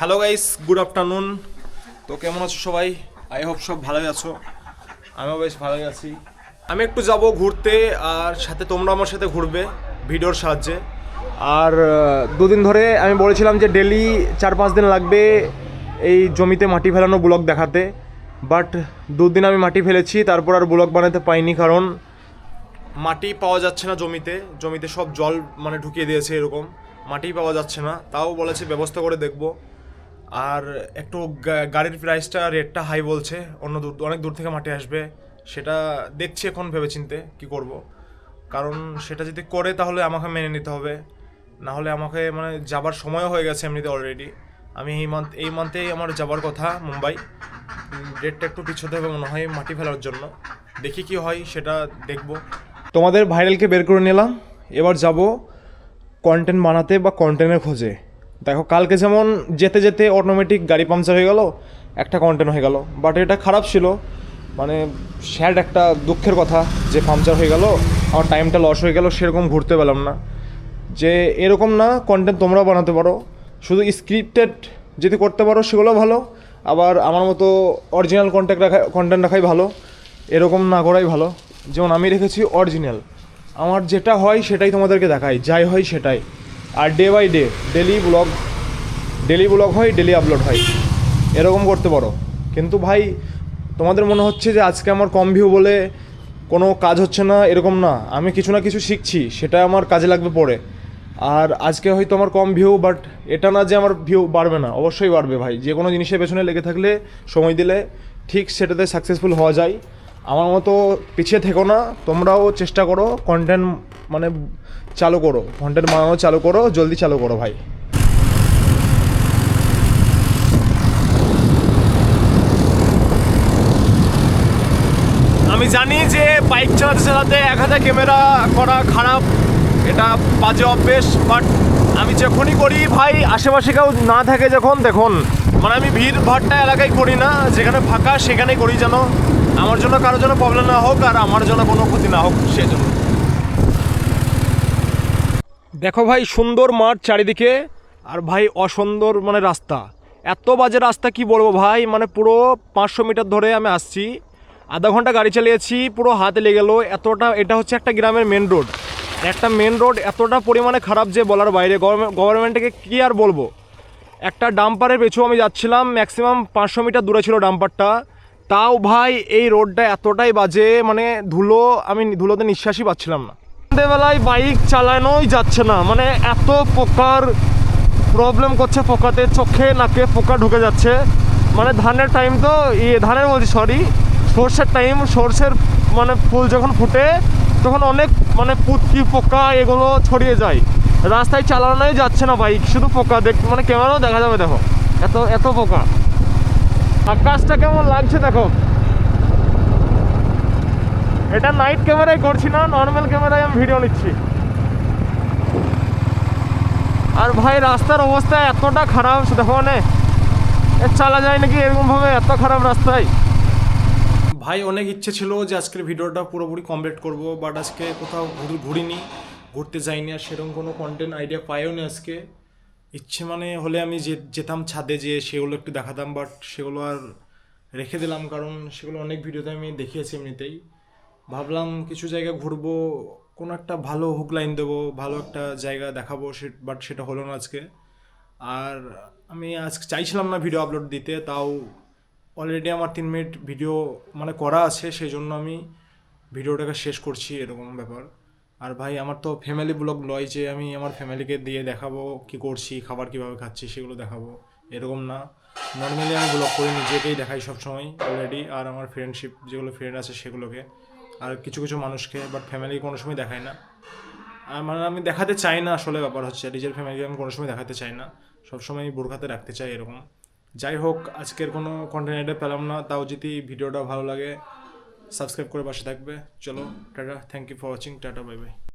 Hello guys, good afternoon. তো কেমন আছো সবাই? আই হোপ সব ভালোই আছো। আমিও বেশ ভালোই আছি। আমি একটু যাব ঘুরতে, আর সাথে তোমরা আমার সাথে ঘুরবে ভিডিওর সাহায্যে। আর দুদিন ধরে আমি বলেছিলাম যে ডেলি 4-5 দিন লাগবে এই জমিতে মাটি ফেলানো ব্লগ দেখাতে, বাট দুদিন আমি মাটি ফেলেছি, তারপর আর ব্লগ বানাতে পাইনি, কারণ মাটি পাওয়া যাচ্ছে না জমিতে। জমিতে সব জল মানে ঢুকিয়ে দিয়েছে, এরকম মাটি পাওয়া যাচ্ছে না। তাও বলেছে ব্যবস্থা করে দেখব। আর একটু গাড়ির প্রাইসটা রেটটা হাই বলছে, অনেক দূর থেকে মাটি আসবে। সেটা দেখছি এখন ভেবেচিন্তে কি করব, কারণ সেটা যদি করে তাহলে আমাকে মেনে নিতে হবে, না হলে আমাকে মানে যাবার সময়ও হয়ে গেছে এমনিতে অলরেডি। আমি এই মান্থেই আমার যাবার কথা মুম্বাই। ডেটটা একটু পিছোতে হবে মনে হয় মাটি ফেলার জন্য। দেখি কি হয়, সেটা দেখব। তোমাদের ভাইরালকে বের করে নিলাম, এবার যাব কন্টেন্ট বানাতে বা কন্টেন্টের খোঁজে। দেখো, কালকে যেমন যেতে যেতে অটোমেটিক গাড়ি পাংচার হয়ে গেল, একটা কন্টেন্ট হয়ে গেল, বাট এটা খারাপ ছিল, মানে স্যাড একটা দুঃখের কথা যে পাংচার হয়ে গেল, আমার টাইমটা লস হয়ে গেল, সেরকম ঘুরতে পেলাম না। যে এরকম না, কন্টেন্ট তোমরাও বানাতে পারো, শুধু স্ক্রিপ্টেড যদি করতে পারো সেগুলো ভালো, আবার আমার মতো অরিজিনাল কন্টেন্ট রাখাই ভালো, এরকম না করাই ভালো। যেমন আমি রেখেছি অরিজিনাল, আমার যেটা হয় সেটাই তোমাদেরকে দেখাই, যাই হয় সেটাই। আর day by day daily blog হয়, ডেলি আপলোড হয়, এরকম করতে পারো। কিন্তু ভাই, তোমাদের মনে হচ্ছে যে আজকে আমার কম ভিউ বলে কোনো কাজ হচ্ছে না, এরকম না। আমি কিছু না কিছু শিখছি, সেটা আমার কাজে লাগবে পরে। আর আজকে হয়তো আমার কম ভিউ, বাট এটা না যে আমার ভিউ বাড়বে না, অবশ্যই বাড়বে ভাই। যে কোনো জিনিসের পেছনে লেগে থাকলে, সময় দিলে ঠিক সেটাতে সাকসেসফুল হওয়া যায়। আমার মতো পিছিয়ে থেকো না, তোমরাও চেষ্টা করো, কন্টেন্ট মানে চালু করো, কন্টেন্ট বানানো চালু করো, জলদি চালু করো ভাই। আমি জানি যে বাইক চালাতে চালাতে এক হাতে ক্যামেরা করা খারাপ, এটা বাজে অভ্যেস, বাট আমি যখনই করি ভাই, আশেপাশে কেউ না থাকে যখন, দেখুন মানে আমি ভিড় ভাট্টা এলাকায় করি না, যেখানে ফাঁকা সেখানেই করি, যেন আমার জন্য কারোর জন্য প্রবলেম না হোক, আর আমার জন্য কোনো ক্ষতি না হোক, সেজন্য। দেখো ভাই, সুন্দর মাঠ চারিদিকে, আর ভাই অসুন্দর মানে রাস্তা, এত বাজে রাস্তা কি বলবো ভাই। মানে পুরো 500 মিটার ধরে আমি আসছি, আধা ঘন্টা গাড়ি চালিয়েছি, পুরো হাতে লেগে গেলো এতটা। এটা হচ্ছে একটা গ্রামের মেন রোড, একটা মেন রোড এতটা পরিমাণে খারাপ যে বলার বাইরে। গভর্নমেন্টকে কী আর বলবো। একটা ডাম্পারের পেছু আমি যাচ্ছিলাম, ম্যাক্সিমাম 500 মিটার দূরে ছিল ডাম্পারটা, তাও ভাই এই রোডটা এতটাই বাজে, মানে আমি ধুলোতে নিঃশ্বাসই পাচ্ছিলাম না। সন্ধ্যেবেলায় বাইক চালানোই যাচ্ছে না, মানে এত পোকার প্রবলেম করছে, পোকাতে চোখে নাকে পোকা ঢুকে যাচ্ছে। মানে ধানের টাইম তো, ধানের বলছি সরি, সর্ষের টাইম, সর্ষের মানে ফুল যখন ফুটে তখন অনেক মানে পুটকি পোকা এগুলো ছড়িয়ে যায়, রাস্তায় চালানোই যাচ্ছে না বাইক, শুধু পোকা মানে ক্যামেরাও দেখা যাবে। দেখো এত এত পোকা। আকাশটা কেমন লাগছে দেখো। এটা নাইট ক্যামেরায় করছি না, নর্মাল ক্যামেরায় আমি ভিডিও নিচ্ছি। আর ভাই রাস্তার অবস্থা এতটা খারাপ, দেখো মানে চালা যায় নাকি এরকমভাবে, এত খারাপ রাস্তায়। ভাই অনেক ইচ্ছে ছিল যে আজকের ভিডিওটা পুরোপুরি কমপ্লিট করব, বাট আজকে কোথাও ঘুরিনি, ঘুরতে যাইনি, আর সেরকম কোনো কন্টেন্ট আইডিয়া পাইও নি আজকে। ইচ্ছে মানে হলে আমি যেতাম ছাদে, যে সেগুলো একটু দেখাতাম, বাট সেগুলো আর রেখে দিলাম, কারণ সেগুলো অনেক ভিডিওতে আমি দেখিয়েছি এমনিতেই। ভাবলাম কিছু জায়গা ঘুরবো, কোনো একটা ভালো হুক লাইন দেবো, ভালো একটা জায়গা দেখাবো, বাট সেটা হলো না আজকে। আর আমি আজকে চাইছিলাম না ভিডিও আপলোড দিতে, তাও অলরেডি আমার 3 মিনিট ভিডিও মানে করা আছে, সেই জন্য আমি ভিডিওটাকে শেষ করছি, এরকম ব্যাপার। আর ভাই আমার তো ফ্যামিলি ব্লগ নয় যে আমি আমার ফ্যামিলিকে দিয়ে দেখাবো কি করছি, খাবার কীভাবে খাচ্ছি সেগুলো দেখাবো, এরকম না। নর্মালি আমি ব্লগ করে নিজেকেই দেখাই সবসময় অলরেডি, আর আমার ফ্রেন্ডশিপ যেগুলো ফ্রেন্ড আছে সেগুলোকে, আর কিছু কিছু মানুষকে, বাট ফ্যামিলি কোনো সময় দেখাই না। আর মানে আমি দেখাতে চাই না, আসলে ব্যাপার হচ্ছে নিজের ফ্যামিলিকে আমি কোনো সময় দেখাতে চাই না, সবসময় বোরখাতে রাখতে চাই, এরকম। যাই হোক, আজকের কোনো কন্টেন্ট পেলাম না, তাও যদি ভিডিওটা ভালো লাগে সাবস্ক্রাইব করে পাশে থাকবে। চলো tata, thank you for watching, tata, bye by.